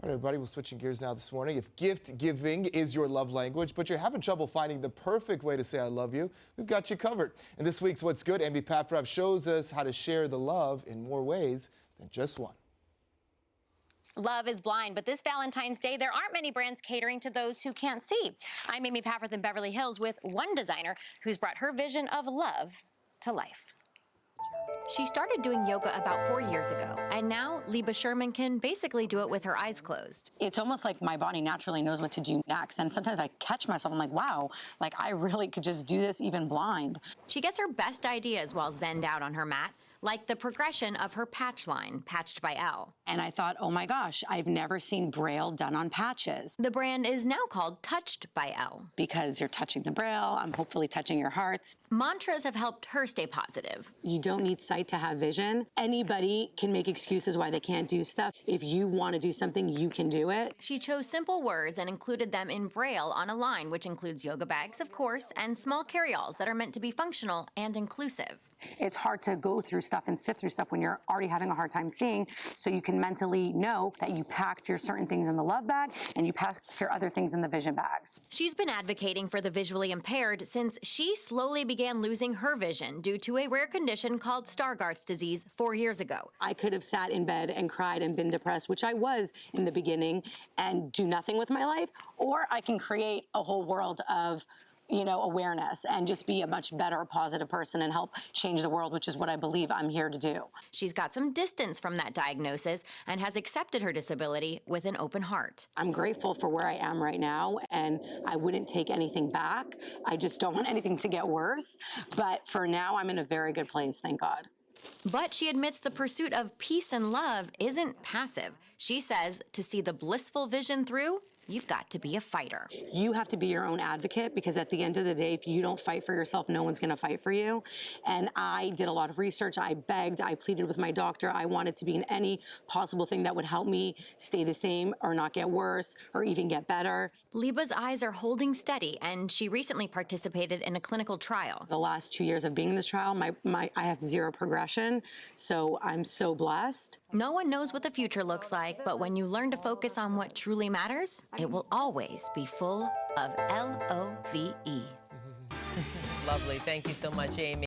All right, everybody, we're switching gears now this morning. If gift giving is your love language, but you're having trouble finding the perfect way to say I love you, we've got you covered. In this week's What's Good, Amy Paffrath shows us how to share the love in more ways than just one. Love is blind, but this Valentine's Day, there aren't many brands catering to those who can't see. I'm Amy Paffrath in Beverly Hills with one designer who's brought her vision of love to life. She started doing yoga about 4 years ago, and now Leba Sherman can basically do it with her eyes closed. It's almost like my body naturally knows what to do next, and sometimes I catch myself, I'm like, wow, like I really could just do this even blind. She gets her best ideas while zenned out on her mat, like the progression of her patch line, Patched by Elle. And I thought, oh my gosh, I've never seen Braille done on patches. The brand is now called Touched by Elle. Because you're touching the Braille, I'm hopefully touching your hearts. Mantras have helped her stay positive. You don't need sight to have vision. Anybody can make excuses why they can't do stuff. If you want to do something, you can do it. She chose simple words and included them in Braille on a line, which includes yoga bags, of course, and small carry-alls that are meant to be functional and inclusive. It's hard to go through stuff and sift through stuff when you're already having a hard time seeing, so you can mentally know that you packed your certain things in the love bag and you packed your other things in the vision bag. She's been advocating for the visually impaired since she slowly began losing her vision due to a rare condition called Stargardt's disease 4 years ago. I could have sat in bed and cried and been depressed, which I was in the beginning, and do nothing with my life, or I can create a whole world of awareness and just be a much better, positive person and help change the world, which is what I believe I'm here to do. She's got some distance from that diagnosis and has accepted her disability with an open heart. I'm grateful for where I am right now, and I wouldn't take anything back. I just don't want anything to get worse. But for now, I'm in a very good place, thank God. But she admits the pursuit of peace and love isn't passive. She says to see the blissful vision through, you've got to be a fighter. You have to be your own advocate, because at the end of the day, if you don't fight for yourself, no one's going to fight for you. And I did a lot of research. I begged, I pleaded with my doctor. I wanted to be in any possible thing that would help me stay the same or not get worse or even get better. Leba's eyes are holding steady, and she recently participated in a clinical trial. The last 2 years of being in this trial, I have zero progression, so I'm so blessed. No one knows what the future looks like, but when you learn to focus on what truly matters, it will always be full of L-O-V-E. Lovely. Thank you so much, Amy.